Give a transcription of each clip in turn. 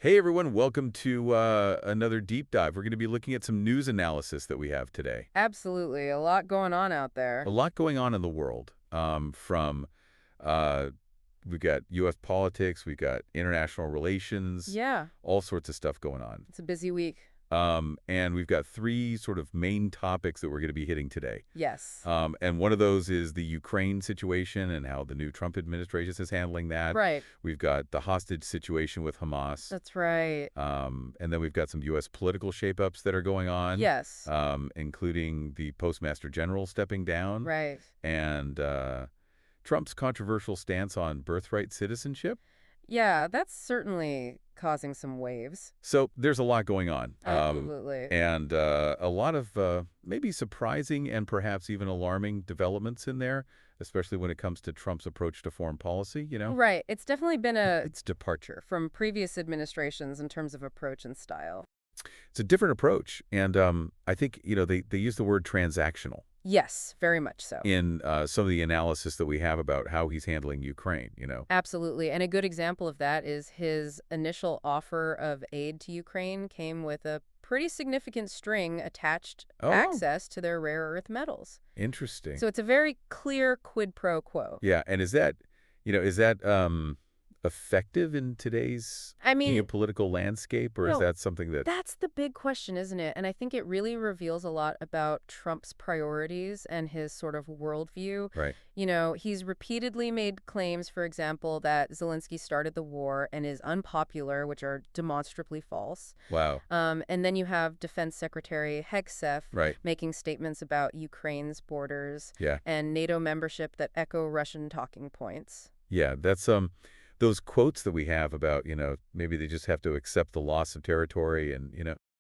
Hey everyone, welcome to another deep dive. We're going to be looking at some news analysis that we have today. Absolutely. A lot going on out A there. lot going on in the world. Uh, we've got U.S. politics, we've got international relations, Yeah, all sorts of stuff going on. it's a busy week. And we've got three sort of main topics that we're going to be hitting today. Yes. And one of those is the Ukraine situation and how the new Trump administration is handling that. Right. We've got the hostage situation with Hamas. That's right. And then we've got some U.S. political shapeups that are going on, Yes. including the Postmaster General stepping down Right. and Trump's controversial stance on birthright citizenship. Yeah, that's certainly causing some waves. So there's a lot going on, Absolutely. and a lot of maybe surprising and perhaps even alarming developments in there, especially when it comes to Trump's approach to foreign policy, Right. It's definitely been a Its departure. from previous administrations in terms of approach and style. It's a different approach, and I think, they use the word transactional Yes, very much so. in some of the analysis that we have about how he's handling Ukraine. Absolutely. And a good example of that is his initial offer of aid to Ukraine came with a pretty significant string attached Oh, access to their rare earth metals. interesting. So it's a very clear quid pro quo. Yeah, and is that effective in today's I mean, geopolitical landscape, or you is know, that something that, that's the big question, isn't it? And I think it really reveals a lot about Trump's priorities and his sort of worldview. right? He's repeatedly made claims, for example, that Zelensky started the war and is unpopular, which are demonstrably false. Wow, And then you have Defense Secretary Hegseth right? making statements about Ukraine's borders Yeah, and NATO membership that echo Russian talking points. yeah. That's those quotes that we have about maybe they just have to accept the loss of territory, and.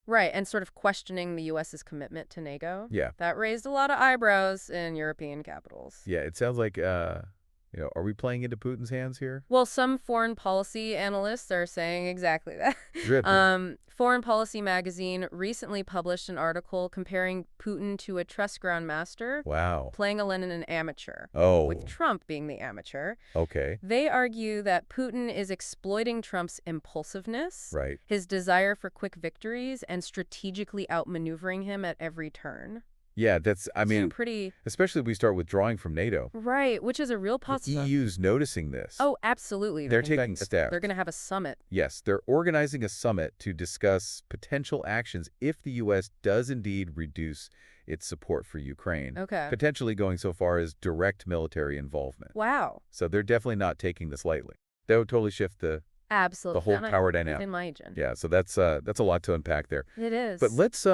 Right, and sort of questioning the U.S.'s commitment to NATO. Yeah. That raised a lot of eyebrows in European capitals. Yeah, it sounds like, are we playing into Putin's hands here? Well, some foreign policy analysts are saying exactly that. Dripping. Foreign Policy magazine recently published an article comparing Putin to a chess grandmaster, Wow. playing a Lenin an amateur, with Oh, Trump being the amateur. okay. They argue that Putin is exploiting Trump's impulsiveness, Right. his desire for quick victories, and strategically outmaneuvering him at every turn. Yeah, I Seem mean, pretty especially if we start withdrawing from NATO. right, which is a real The positive. EU's noticing this. Oh, absolutely. They're In taking fact, steps. they're going to have a summit. Yes, they're organizing a summit to discuss potential actions if the U.S. does indeed reduce its support for Ukraine, Okay. potentially going so far as direct military involvement. Wow. So they're definitely not taking this lightly. That would totally shift the Absolutely. whole And power within dynamic. my agenda. Yeah, so that's a lot to unpack there. It is. But let's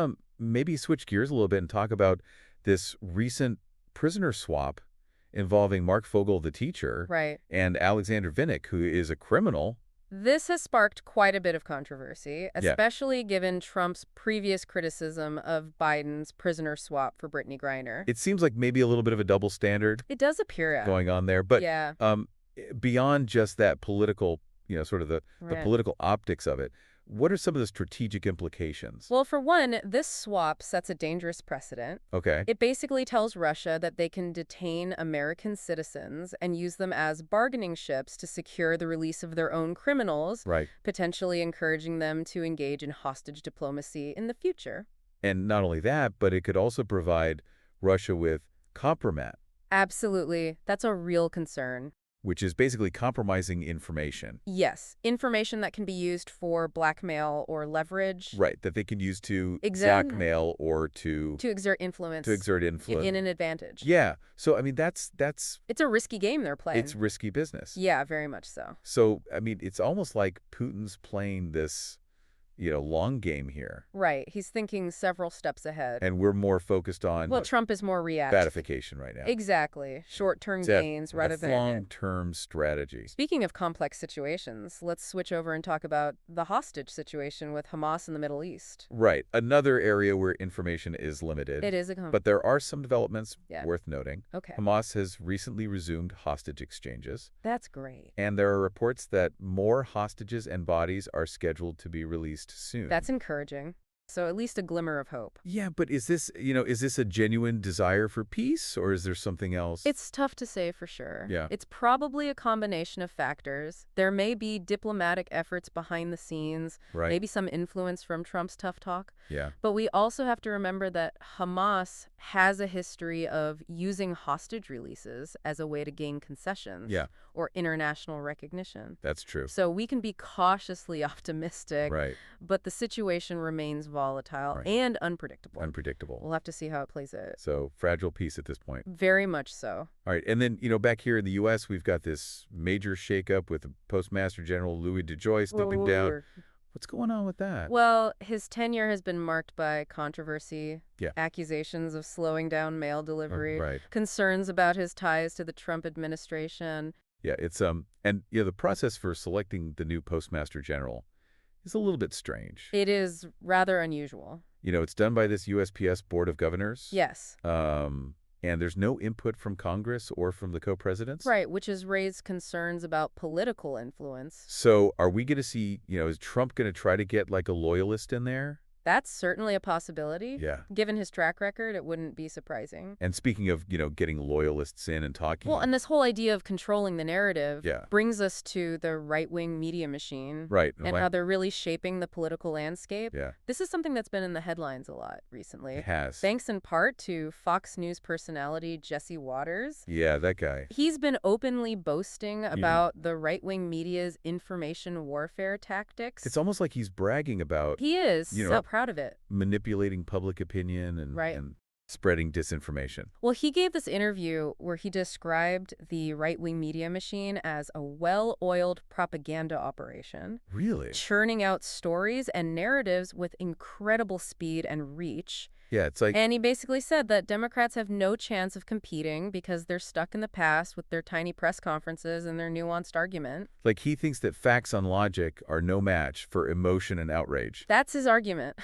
maybe switch gears a little bit and talk about this recent prisoner swap involving Mark Fogel, the teacher, Right. and Alexander Vinnick, who is a criminal. This has sparked quite a bit of controversy, Yeah. especially given Trump's previous criticism of Biden's prisoner swap for Brittany Griner. It seems like maybe a little bit of a double standard It does appear at. going on there. But Yeah. beyond just that political, sort of the Right. political optics of it, what are some of the strategic implications? Well, for one, this swap sets a dangerous precedent. Okay. It basically tells Russia that they can detain American citizens and use them as bargaining chips to secure the release of their own criminals, Right. potentially encouraging them to engage in hostage diplomacy in the future. And not only that, but it could also provide Russia with compromat, Absolutely. That's a real concern. which is basically compromising information. Yes, information that can be used for blackmail or leverage. Right, that they can use to Exactly. blackmail or to To exert influence exert in influence. an advantage. Yeah. So I mean that's It's a risky game they're playing. it's risky business. Yeah, very much so. So I mean it's almost like Putin's playing this, long game here, Right. He's thinking several steps ahead. and we're more focused on Well, Trump is more reactive. gratification right now. Exactly. Short-term It's gains a rather than... long-term strategy. Speaking of complex situations, let's switch over and talk about the hostage situation with Hamas in the Middle East. Right. Another area where information is limited. It is a... But there are some developments Yeah. worth noting. Okay. Hamas has recently resumed hostage exchanges, That's great. and there are reports that more hostages and bodies are scheduled to be released soon. That's encouraging. So at least a glimmer of hope. Yeah, but is this a genuine desire for peace, or is there something else? It's tough to say for sure. Yeah, It's probably a combination of factors. There may be diplomatic efforts behind the scenes, right. maybe some influence from Trump's tough talk. Yeah, But we also have to remember that Hamas has a history of using hostage releases as a way to gain concessions yeah, or international recognition. that's true. So we can be cautiously optimistic, Right, but the situation remains volatile right. and unpredictable. Unpredictable. We'll have to see how it plays out. So fragile peace at this point. Very much so. All right, and then, back here in the U.S., we've got this major shakeup with Postmaster General Louis DeJoy stepping down. What's going on with that? Well, his tenure has been marked by controversy, Yeah. accusations of slowing down mail delivery, Right. concerns about his ties to the Trump administration. Yeah, it's and the process for selecting the new Postmaster General is a little bit strange. It is rather unusual. It's done by this USPS Board of Governors. Yes. And there's no input from Congress or from the co-presidents. Right, which has raised concerns about political influence. So are we going to see, is Trump going to try to get like a loyalist in there? That's certainly a possibility. Yeah. Given his track record, it wouldn't be surprising. And speaking of, getting loyalists in and talking. Well, and this whole idea of controlling the narrative Yeah. brings us to the right-wing media machine. Right. And how they're really shaping the political landscape. Yeah. This is something that's been in the headlines a lot recently. It has. Thanks in part to Fox News personality Jesse Waters. Yeah, that guy. He's been openly boasting about the right-wing media's information warfare tactics. It's almost like he's bragging about He is so proud of it. manipulating public opinion and spreading disinformation. Well, he gave this interview where he described the right-wing media machine as a well-oiled propaganda operation. Really? Churning out stories and narratives with incredible speed and reach. Yeah, it's like... And he basically said that Democrats have no chance of competing because they're stuck in the past with their tiny press conferences and their nuanced argument. Like he thinks that facts on logic are no match for emotion and outrage. That's his argument.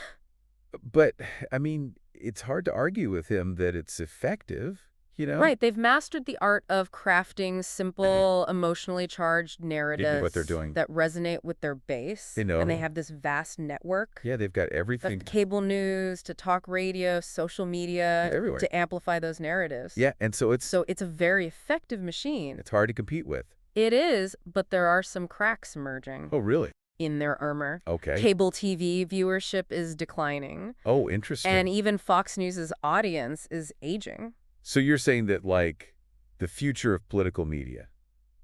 But, I mean, it's hard to argue with him that it's effective, Right. They've mastered the art of crafting simple, emotionally charged narratives what they're doing. that resonate with their base. They know. And they have this vast network. Yeah, they've got everything. Of cable news to talk radio, social media, everywhere to amplify those narratives. Yeah, and so it's a very effective machine. It's hard to compete with. It is, but there are some cracks emerging. Oh, really? In their armor. Okay. Cable TV viewership is declining. Oh, interesting. And even Fox News' audience is aging. So you're saying that, like, the future of political media.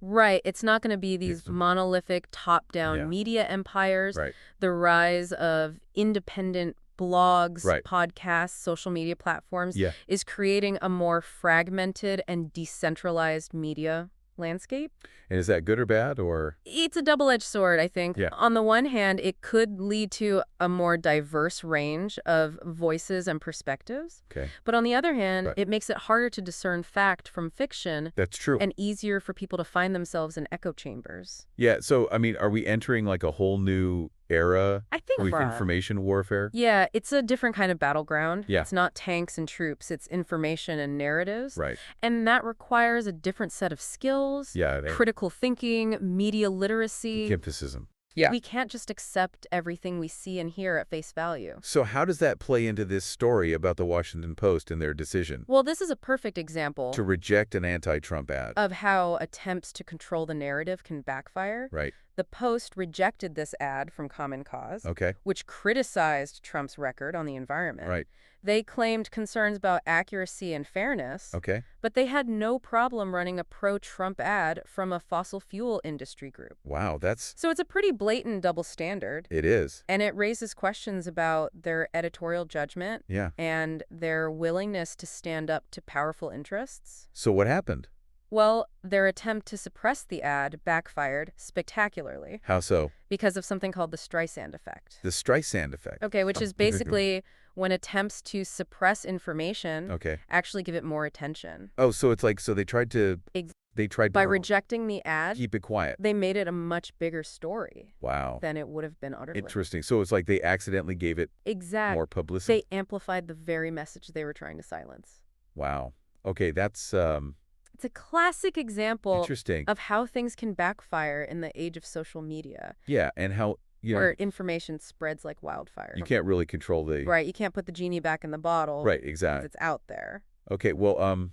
Right. It's not going to be these monolithic top-down media empires. Right. The rise of independent blogs, podcasts, social media platforms is creating a more fragmented and decentralized media landscape. And is that good or bad, or? It's a double-edged sword, I think. Yeah. On the one hand, it could lead to a more diverse range of voices and perspectives. Okay. But on the other hand, it makes it harder to discern fact from fiction. That's true. And easier for people to find themselves in echo chambers. Yeah, so, I mean, are we entering, like, a whole new era I think with information warfare? Yeah, it's a different kind of battleground. Yeah. It's not tanks and troops. It's information and narratives. Right. And that requires a different set of skills. Yeah. Critical thinking, media literacy. Skepticism. Yeah. We can't just accept everything we see and hear at face value. So how does that play into this story about the Washington Post and their decision Well, this is a perfect example to reject an anti-Trump ad? Of how attempts to control the narrative can backfire. Right. The Post rejected this ad from Common Cause, which criticized Trump's record on the environment. Right. They claimed concerns about accuracy and fairness, but they had no problem running a pro-Trump ad from a fossil fuel industry group. Wow, that's... So it's a pretty blatant double standard. It is. And it raises questions about their editorial judgment Yeah. and their willingness to stand up to powerful interests. So what happened? Well, their attempt to suppress the ad backfired spectacularly. How so? Because of something called the Streisand effect. The Streisand effect. Okay, which is basically when attempts to suppress information actually give it more attention. Oh, so it's like, so they tried to... By rejecting the ad, keep it quiet. They made it a much bigger story. Wow. Than it would have been utterly. Interesting. So it's like they accidentally gave it more publicity. They amplified the very message they were trying to silence. Wow. Okay, that's... It's a classic example interesting of how things can backfire in the age of social media. Yeah, and how where information spreads like wildfire. You can't really control the... Right, you can't put the genie back in the bottle. Right, exactly. It's out there. Okay, well,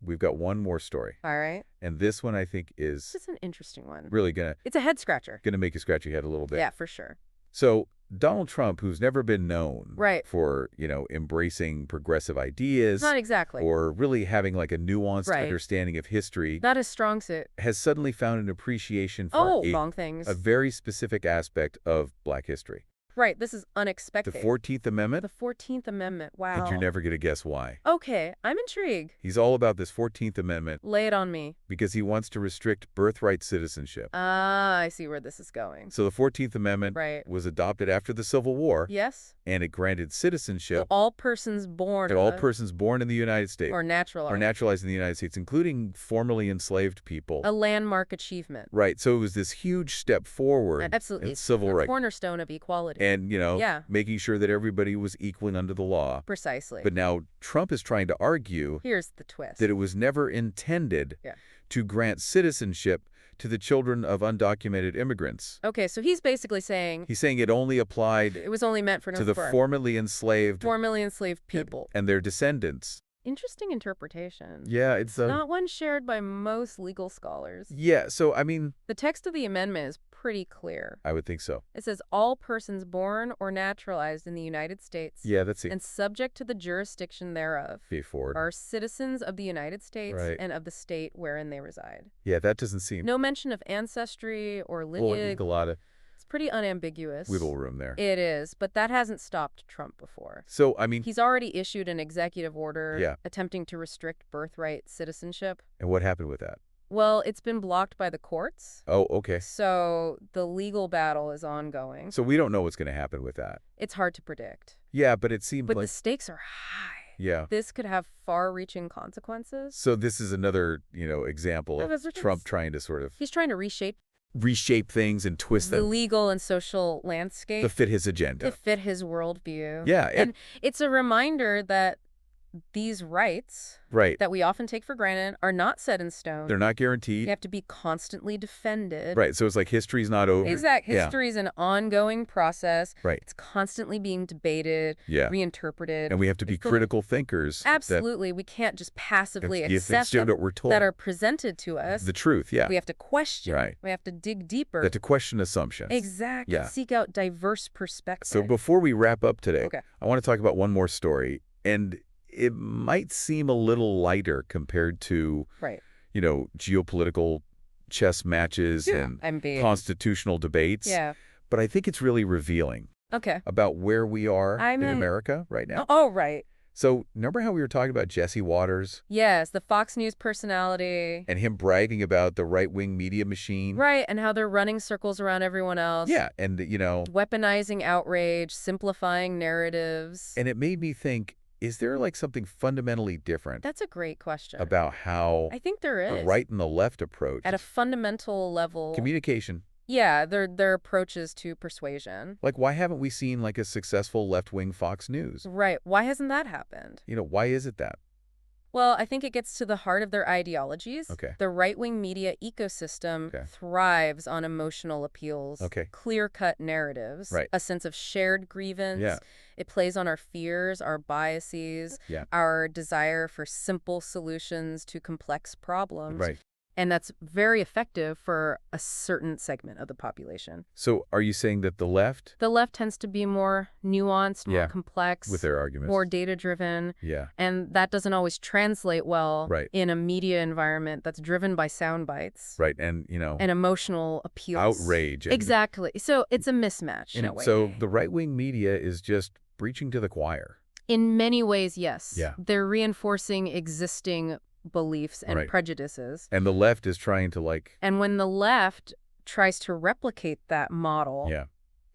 we've got one more story. All right. And this one I think is... It's an interesting one. Really gonna... It's a head-scratcher. Gonna make you scratch your head a little bit. Yeah, for sure. So Donald Trump, who's never been known for, embracing progressive ideas. Not exactly. Or really having like a nuanced understanding of history. Not his strong suit. Has suddenly found an appreciation for wrong things. A very specific aspect of Black history. Right, this is unexpected. The 14th Amendment? The 14th Amendment, wow. And you're never going to guess why. Okay, I'm intrigued. He's all about this 14th Amendment. Lay it on me. Because he wants to restrict birthright citizenship. Ah, I see where this is going. So the 14th Amendment was adopted after the Civil War. Yes. And it granted citizenship. To all persons born. To all persons born in the United States. Or naturalized. Or naturalized in the United States, including formerly enslaved people. A landmark achievement. Right, so it was this huge step forward. Absolutely. In civil rights. Cornerstone of equality. And, making sure that everybody was equal under the law. Precisely. But now Trump is trying to argue... Here's the twist. That it was never intended to grant citizenship to the children of undocumented immigrants. Okay, so he's basically saying... He's saying it only applied... It was only meant for... To the formerly enslaved... Formerly enslaved people. And their descendants. Interesting interpretation. Yeah, it's not one shared by most legal scholars. Yeah, so, I mean... The text of the amendment is pretty clear. I would think so. It says, all persons born or naturalized in the United States... Yeah, that's it. And subject to the jurisdiction thereof... Are citizens of the United States and of the state wherein they reside. Yeah, that doesn't seem... No mention of ancestry or lineage. It's pretty unambiguous. Wiggle room there. It is, but that hasn't stopped Trump before. So, I mean... He's already issued an executive order attempting to restrict birthright citizenship. And what happened with that? Well, it's been blocked by the courts. Oh, okay. So the legal battle is ongoing. So we don't know what's going to happen with that. It's hard to predict. Yeah, but it seems like... But the stakes are high. Yeah. This could have far-reaching consequences. So this is another, example of Trump trying to sort of... He's trying to reshape things and twist them. The legal and social landscape. To fit his agenda. To fit his worldview. Yeah. And it's a reminder that these rights that we often take for granted are not set in stone. They're not guaranteed. They have to be constantly defended. Right. So it's like history's not over. Exactly. History is an ongoing process. Right. It's constantly being debated, reinterpreted. And we have to be critical thinkers. Absolutely. We can't just passively accept what we're told. That are presented to us. The truth, We have to question. Right. We have to dig deeper. To question assumptions. Exactly. Yeah. Seek out diverse perspectives. So before we wrap up today, I want to talk about one more story. And it might seem a little lighter compared to, geopolitical chess matches and constitutional debates. Yeah. But I think it's really revealing about where we are in America right now. Oh, right. So remember how we were talking about Jesse Waters? Yes, the Fox News personality. And him bragging about the right-wing media machine. Right, and how they're running circles around everyone else. Yeah, and, weaponizing outrage, simplifying narratives. And it made me think, is there like something fundamentally different? That's a great question. About how I think there is. The right and the left approach. At a fundamental level. Communication. Yeah, their approaches to persuasion. Like, why haven't we seen like a successful left-wing Fox News? Right. Why hasn't that happened? Why is it that? Well, I think it gets to the heart of their ideologies. Okay. The right-wing media ecosystem thrives on emotional appeals, clear-cut narratives, a sense of shared grievance. Yeah. It plays on our fears, our biases, our desire for simple solutions to complex problems. Right. And that's very effective for a certain segment of the population. So are you saying that the left? The left tends to be more nuanced, more complex. With their arguments. More data-driven. Yeah. And that doesn't always translate well in a media environment that's driven by sound bites. Right. And, and emotional appeals. Outrage. Exactly. So it's a mismatch in a way. So the right-wing media is just preaching to the choir. In many ways, yes. Yeah. They're reinforcing existing beliefs and prejudices. And the left is trying to And when the left tries to replicate that model,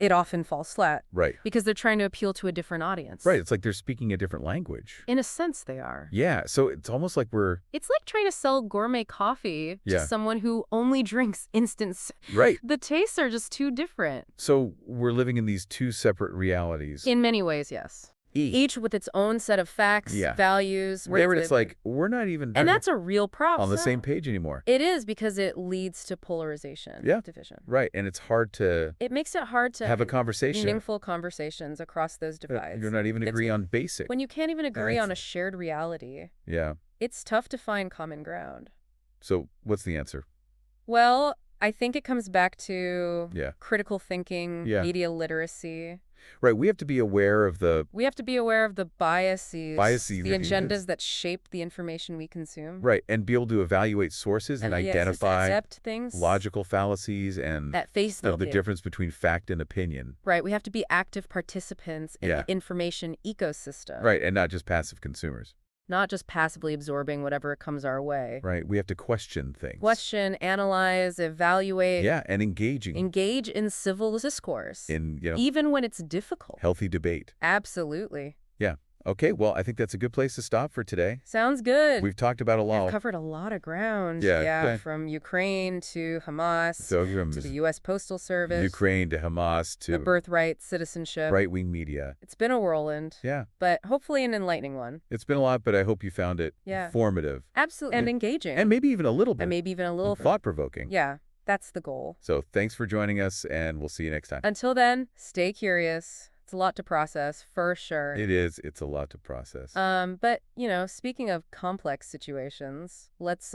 it often falls flat. Right. Because they're trying to appeal to a different audience. Right. It's like they're speaking a different language. In a sense, they are. Yeah. So it's almost like It's like trying to sell gourmet coffee to someone who only drinks instant. Right. The tastes are just too different. So we're living in these two separate realities. In many ways, yes. Each with its own set of facts, values. There it's like, we're not even and that's a real problem. On the same page anymore. It is, because it leads to polarization, division. Right, and it's hard to... It makes it hard to have a conversation. Meaningful conversations across those divides. You're not even agree on basic. When you can't even agree on a shared reality. Yeah. It's tough to find common ground. So what's the answer? Well, I think it comes back to critical thinking, media literacy. Right, we have to be aware of the... We have to be aware of the biases, the agendas that shape the information we consume. Right, and be able to evaluate sources and identify accept things. Logical fallacies and at face value. The difference between fact and opinion. Right, we have to be active participants in the information ecosystem. Right, and not just passive consumers. Not just passively absorbing whatever comes our way. Right. We have to question things. Question, analyze, evaluate. Yeah, and engaging. Engage in civil discourse. In, even when it's difficult. Healthy debate. Absolutely. Yeah. Okay, well, I think that's a good place to stop for today. Sounds good. We've talked about a lot. We've covered a lot of ground. Yeah. From Ukraine to Hamas, to the U.S. Postal Service. Ukraine to Hamas to... the birthright, citizenship. Right-wing media. It's been a whirlwind. Yeah. But hopefully an enlightening one. It's been a lot, but I hope you found it informative. Absolutely. And engaging. And maybe even a little bit. And maybe even a little... thought-provoking. Yeah, that's the goal. So thanks for joining us, and we'll see you next time. Until then, stay curious. It's a lot to process, for sure. It is. It's a lot to process. But, speaking of complex situations, let's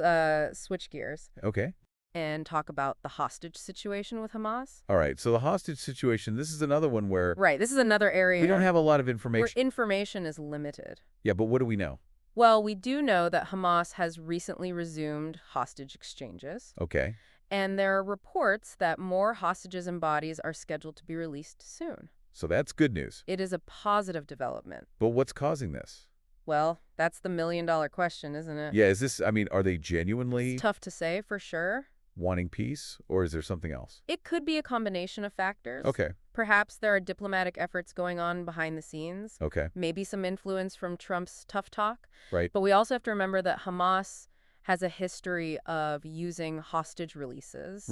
switch gears. Okay. And talk about the hostage situation with Hamas. All right. So the hostage situation, this is another one where... Right. This is another area... we don't have a lot of information. Where information is limited. Yeah, but what do we know? Well, we do know that Hamas has recently resumed hostage exchanges. Okay. And there are reports that more hostages and bodies are scheduled to be released soon. So that's good news. It is a positive development. But what's causing this? Well, that's the million-dollar question, isn't it? Yeah, is this, are they genuinely... It's tough to say, for sure. Wanting peace, or is there something else? It could be a combination of factors. Okay. Perhaps there are diplomatic efforts going on behind the scenes. Okay. Maybe some influence from Trump's tough talk. Right. But we also have to remember that Hamas has a history of using hostage releases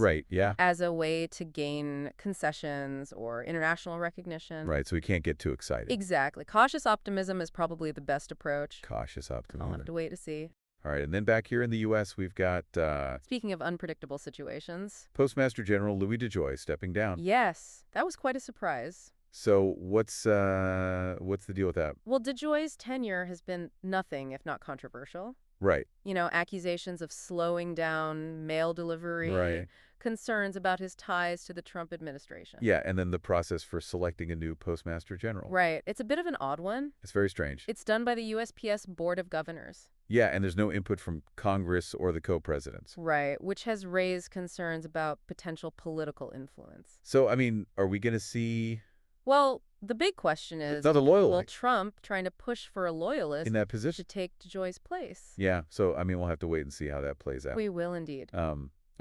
as a way to gain concessions or international recognition. Right, so we can't get too excited. Exactly. Cautious optimism is probably the best approach. Cautious optimism. I'll have to wait to see. All right, and then back here in the U.S., we've got... speaking of unpredictable situations... Postmaster General Louis DeJoy stepping down. Yes, that was quite a surprise. So what's the deal with that? Well, DeJoy's tenure has been nothing if not controversial. Right. Accusations of slowing down mail delivery. Right. Concerns about his ties to the Trump administration. Yeah, and then the process for selecting a new Postmaster General. Right. It's a bit of an odd one. It's very strange. It's done by the USPS Board of Governors. Yeah, and there's no input from Congress or the co-presidents. Right, which has raised concerns about potential political influence. So, are we going to see... Well, the big question is, another loyalist. Will Trump trying to push for a loyalist in that position to take DeJoy's place? Yeah, so, we'll have to wait and see how that plays out. We will indeed.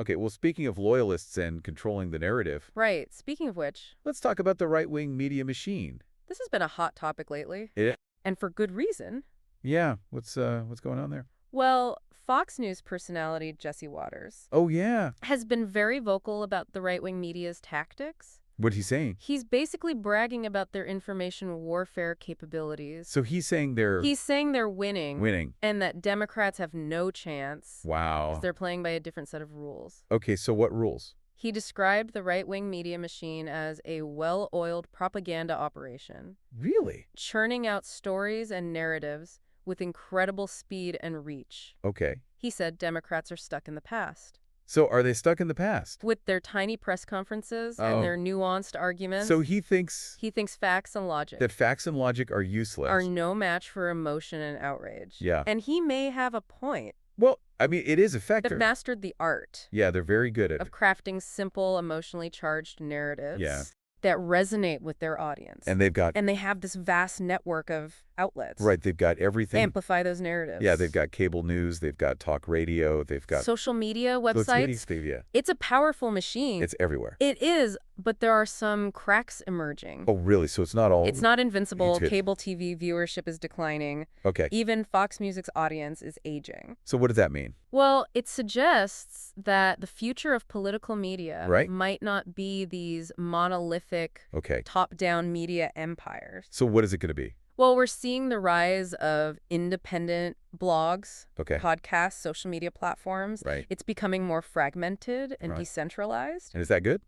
Okay, well, speaking of loyalists and controlling the narrative... Right, speaking of which... let's talk about the right-wing media machine. This has been a hot topic lately. Yeah. And for good reason. Yeah, what's going on there? Well, Fox News personality Jesse Waters... oh, yeah. ...has been very vocal about the right-wing media's tactics. What's he saying? He's basically bragging about their information warfare capabilities. So he's saying they're... he's saying they're winning. Winning. And that Democrats have no chance. Wow. Because they're playing by a different set of rules. Okay, so what rules? He described the right-wing media machine as a well-oiled propaganda operation. Really? Churning out stories and narratives with incredible speed and reach. Okay. He said Democrats are stuck in the past. So are they stuck in the past? With their tiny press conferences and their nuanced arguments. So he thinks... he thinks facts and logic... that facts and logic are useless. Are no match for emotion and outrage. Yeah. And he may have a point. Well, it is a factor. They've mastered the art. Yeah, they're very good at of crafting simple, emotionally charged narratives. Yeah. That resonate with their audience. And they've got... and they have this vast network of outlets. Right, they've got everything. They amplify those narratives. Yeah, they've got cable news, they've got talk radio, they've got... social media, websites. Yeah. It's a powerful machine. It's everywhere. It is, but there are some cracks emerging. Oh, really? So it's not all... it's not invincible. Cable TV viewership is declining. Okay. Even Fox Music's audience is aging. So what does that mean? Well, it suggests that the future of political media right. might not be these monolithic, top-down media empires. So what is it going to be? Well, we're seeing the rise of independent blogs, podcasts, social media platforms. Right. It's becoming more fragmented and decentralized. And is that good?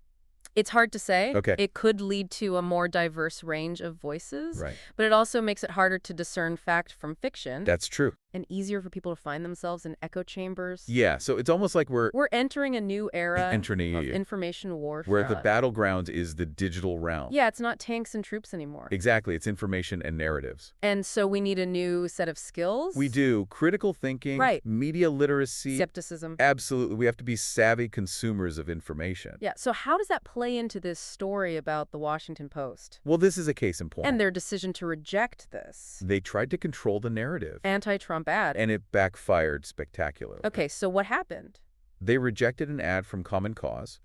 It's hard to say. Okay. It could lead to a more diverse range of voices. Right. But it also makes it harder to discern fact from fiction. That's true. And easier for people to find themselves in echo chambers. Yeah, so it's almost like we're entering a new era of information warfare. Where the battleground is the digital realm. Yeah, it's not tanks and troops anymore. Exactly. It's information and narratives. And so we need a new set of skills? We do. Critical thinking, media literacy. Skepticism. Absolutely. We have to be savvy consumers of information. Yeah, so how does that play into this story about the Washington Post? Well, this is a case in point. And their decision to reject this. They tried to control the narrative. Anti-Trump ad. And it backfired spectacularly. Okay, so what happened? They rejected an ad from Common Cause,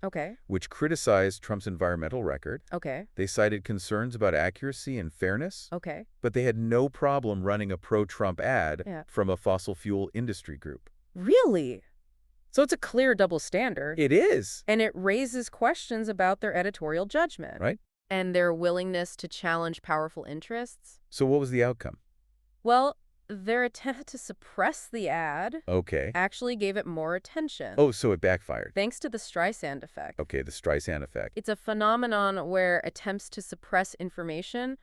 which criticized Trump's environmental record. They cited concerns about accuracy and fairness. But they had no problem running a pro-Trump ad from a fossil fuel industry group. Really? So it's a clear double standard. It is. And it raises questions about their editorial judgment. Right. And their willingness to challenge powerful interests. So what was the outcome? Well, their attempt to suppress the ad actually gave it more attention. Oh, so it backfired. Thanks to the Streisand effect. Okay, the Streisand effect. It's a phenomenon where attempts to suppress information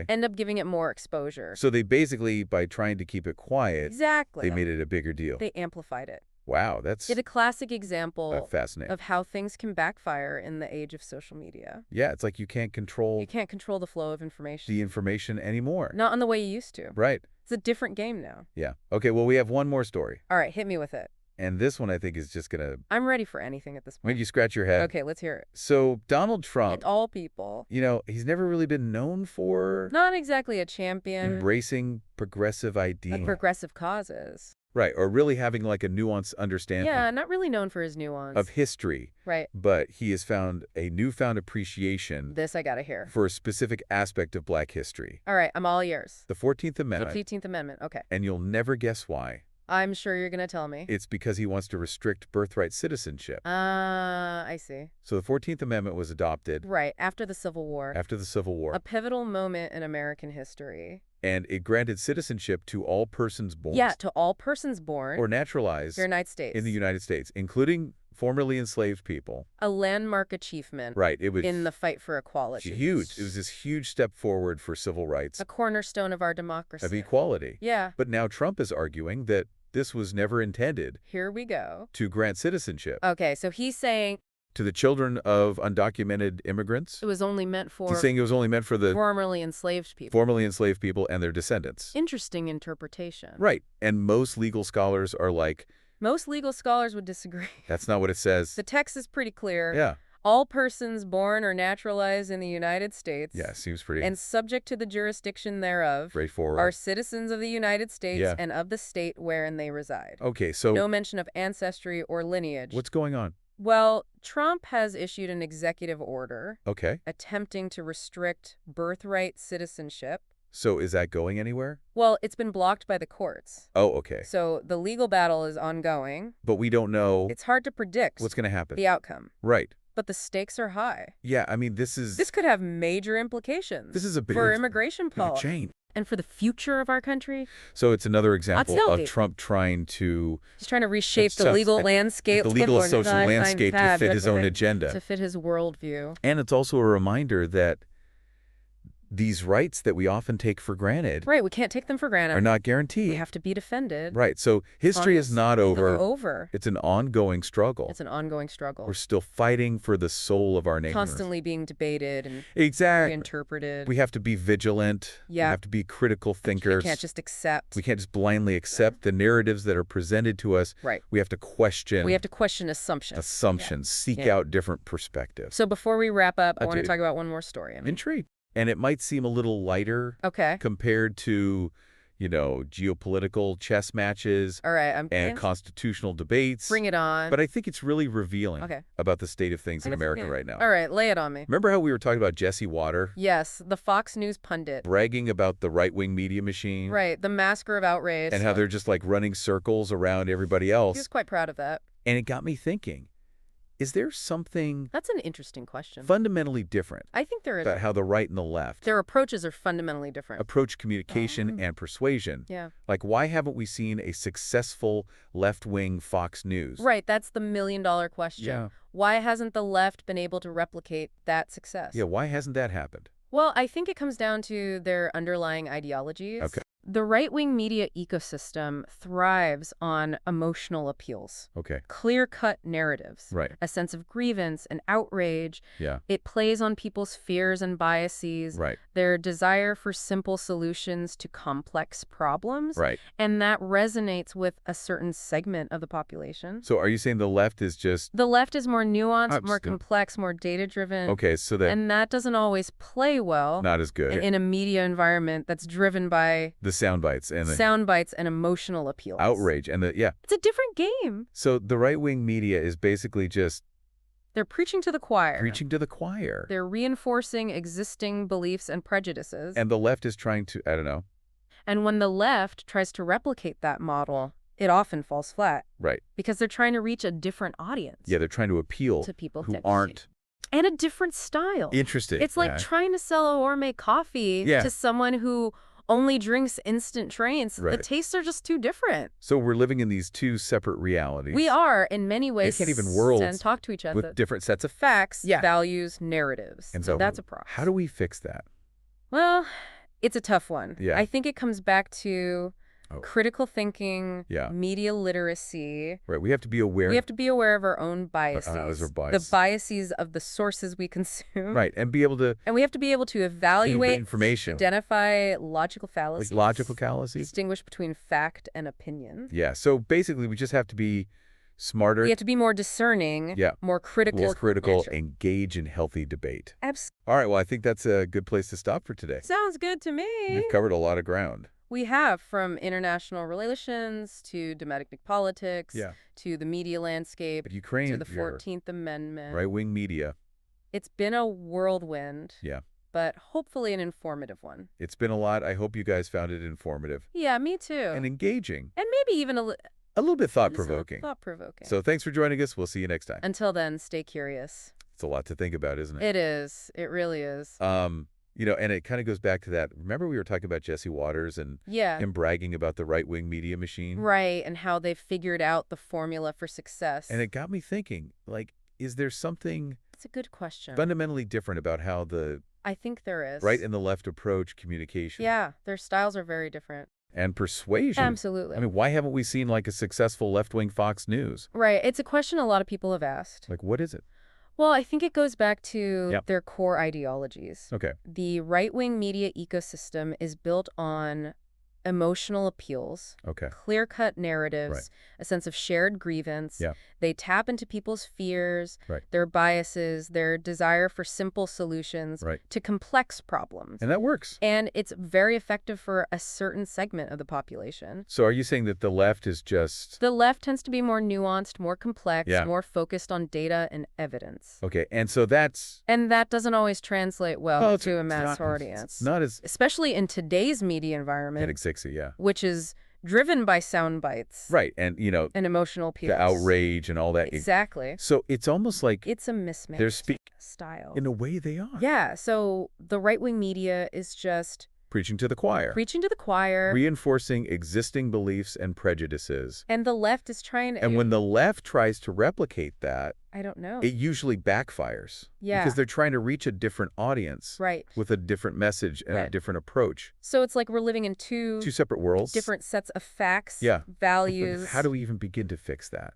end up giving it more exposure. So they basically, by trying to keep it quiet, they made it a bigger deal. They amplified it. Wow, that's a classic example fascinating. of how things can backfire in the age of social media. Yeah, it's like you can't control the flow of information. The information anymore. Not in the way you used to. Right. It's a different game now. Yeah. Okay, well, we have one more story. All right, hit me with it. And this one I think is just going to... I'm ready for anything at this point. When you scratch your head. Okay, let's hear it. So Donald Trump... And all people. You know, he's never really been known for... Not exactly a champion. Embracing progressive ideas. Progressive causes. Right, or really having like a nuanced understanding. Yeah, not really known for his nuance. Of history. Right. But he has found a newfound appreciation. This I gotta hear. For a specific aspect of Black history. All right, I'm all ears. The 14th Amendment. The 14th Amendment, okay. And you'll never guess why. I'm sure you're gonna tell me. It's because he wants to restrict birthright citizenship. I see. So the 14th Amendment was adopted. Right, after the Civil War. After the Civil War. A pivotal moment in American history. And it granted citizenship to all persons born. Yeah, to all persons born. Or naturalized. In the United States. In the United States, including formerly enslaved people. A landmark achievement. Right. It was in the fight for equality. Huge. It was this huge step forward for civil rights. A cornerstone of our democracy. Of equality. Yeah. But now Trump is arguing that this was never intended. Here we go. To grant citizenship. Okay, so he's saying... To the children of undocumented immigrants. It was only meant for... He's saying it was only meant for the... Formerly enslaved people. Formerly enslaved people and their descendants. Interesting interpretation. Right. And most legal scholars are like... Most legal scholars would disagree. That's not what it says. The text is pretty clear. Yeah. All persons born or naturalized in the United States. Yeah, seems pretty... And subject to the jurisdiction thereof. Straightforward. Are citizens of the United States and of the state wherein they reside. Okay, so... No mention of ancestry or lineage. What's going on? Well, Trump has issued an executive order. Okay. Attempting to restrict birthright citizenship. So is that going anywhere? Well, it's been blocked by the courts. Oh, okay. So the legal battle is ongoing. But we don't know... It's hard to predict... What's going to happen. The outcome. Right. But the stakes are high. Yeah, I mean, this could have major implications. This is a big... For immigration policy. And for the future of our country. So it's another example of Trump trying to... He's trying to reshape the legal landscape. The legal and social landscape to fit his own agenda. To fit his worldview. And it's also a reminder that these rights that we often take for granted... Right, we can't take them for granted. ...are not guaranteed. We have to be defended. Right, so history is not over. It's an ongoing struggle. It's an ongoing struggle. We're still fighting for the soul of our nation. Constantly being debated and reinterpreted. We have to be vigilant. Yeah. We have to be critical thinkers. We can't just accept. We can't just blindly accept the narratives that are presented to us. Right. We have to question. We have to question assumptions. Assumptions. Seek out different perspectives. So before we wrap up, I want to talk about one more story. Intrigue. And it might seem a little lighter compared to, you know, geopolitical chess matches and constitutional debates. Bring it on. But I think it's really revealing about the state of things in America right now. All right, lay it on me. Remember how we were talking about Jesse Water? Yes, the Fox News pundit. Bragging about the right-wing media machine. Right, the masker of outrage. And how they're just like running circles around everybody else. He was quite proud of that. And it got me thinking, Is there something That's an interesting question. fundamentally different I think there is. about how the right and the left Their approaches are fundamentally different. approach communication and persuasion? Yeah. Like, why haven't we seen a successful left-wing Fox News? Right, that's the million-dollar question. Yeah. Why hasn't the left been able to replicate that success? Yeah, why hasn't that happened? Well, I think it comes down to their underlying ideologies. Okay. The right-wing media ecosystem thrives on emotional appeals. Okay. Clear-cut narratives. Right. A sense of grievance and outrage. Yeah. It plays on people's fears and biases. Right. Their desire for simple solutions to complex problems. Right. And that resonates with a certain segment of the population. So are you saying the left is just... The left is more nuanced, more complex, more data-driven. Okay, so that... And that doesn't always play well. Not as good. In a media environment that's driven by... The sound bites and the... Sound bites and emotional appeals. Outrage and the... Yeah. It's a different game. So the right-wing media is basically just... They're preaching to the choir. Preaching to the choir. They're reinforcing existing beliefs and prejudices. And the left is trying to... I don't know. And when the left tries to replicate that model, it often falls flat. Right. Because they're trying to reach a different audience. Yeah, they're trying to appeal to people who aren't... And a different style. Interesting. It's like trying to sell a gourmet coffee to someone who only drinks instant trains. Right. The tastes are just too different. So we're living in these two separate realities. We are, in many ways. They can't even worlds and talk to each other. With different sets of facts, values, narratives. And so that's a problem. How do we fix that? Well, it's a tough one. Yeah. I think it comes back to critical thinking, media literacy. Right. We have to be aware. We have to be aware of our own biases. The biases of the sources we consume. Right. And be able to... And we have to be able to evaluate information. Identify logical fallacies. Like logical fallacies? Distinguish between fact and opinion. Yeah. So basically, we just have to be smarter. We have to be more discerning. Yeah. More critical. More critical. Engage in healthy debate. Absolutely. All right. Well, I think that's a good place to stop for today. Sounds good to me. We've covered a lot of ground. We have, from international relations to domestic politics to the media landscape Ukraine, to the 14th Amendment. Right-wing media. It's been a whirlwind. Yeah. But hopefully an informative one. It's been a lot. I hope you guys found it informative. Yeah, me too. And engaging. And maybe even a little bit thought-provoking. Thought-provoking. So thanks for joining us. We'll see you next time. Until then, stay curious. It's a lot to think about, isn't it? It is. It really is. You know, and it kind of goes back to that. Remember we were talking about Jesse Waters and him bragging about the right-wing media machine? Right, and how they've figured out the formula for success. And it got me thinking, like, is there something... It's a good question. ...fundamentally different about how the... I think there is. Right and the left approach communication? Yeah, their styles are very different. And persuasion? Absolutely. I mean, why haven't we seen, like, a successful left-wing Fox News? Right, it's a question a lot of people have asked. Like, what is it? Well, I think it goes back to their core ideologies. Okay. The right-wing media ecosystem is built on emotional appeals, clear-cut narratives, a sense of shared grievance. Yeah. They tap into people's fears, their biases, their desire for simple solutions to complex problems. And that works. And it's very effective for a certain segment of the population. So are you saying that the left is just... The left tends to be more nuanced, more complex, more focused on data and evidence. Okay, and so that's... And that doesn't always translate well to a mass audience. Not as... Especially in today's media environment. Which is driven by sound bites. Right, and, you know... And emotional appeals. The outrage and all that. Exactly. So it's almost like... It's a mismatched style. In a way they are. Yeah, so the right-wing media is just... Preaching to the choir. Preaching to the choir. Reinforcing existing beliefs and prejudices. And the left is trying to... And when the left tries to replicate that... I don't know. It usually backfires. Yeah. Because they're trying to reach a different audience. Right. With a different message and a different approach. So it's like we're living in two separate worlds. Different sets of facts, values. How do we even begin to fix that?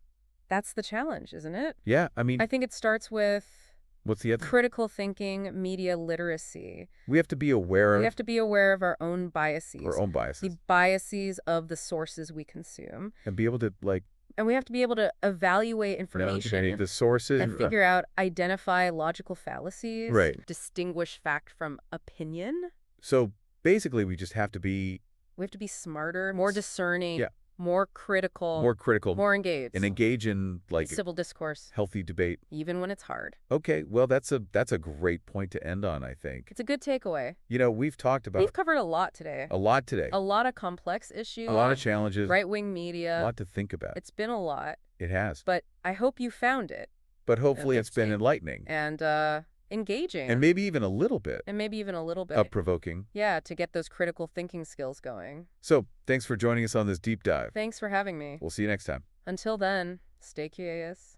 That's the challenge, isn't it? Yeah, I mean... I think it starts with... What's the other? Critical thinking, media literacy. We have to be aware of... We have to be aware of our own biases. Our own biases. The biases of the sources we consume. And be able to, like... And we have to be able to evaluate information. The sources. And figure out, identify logical fallacies. Right. Distinguish fact from opinion. So basically we just have to be... We have to be smarter, more discerning. Yeah. More critical. More critical. More engaged. And engage in, like... Civil discourse. Healthy debate. Even when it's hard. Okay, well, that's a great point to end on, I think. It's a good takeaway. You know, we've talked about... We've covered a lot today. A lot today. A lot of complex issues. A lot of challenges. Right-wing media. A lot to think about. It's been a lot. It has. But I hope you found it But hopefully it's been enlightening. And engaging. And maybe even a little bit. Provoking. Yeah, to get those critical thinking skills going. So, thanks for joining us on this deep dive. Thanks for having me. We'll see you next time. Until then, stay curious.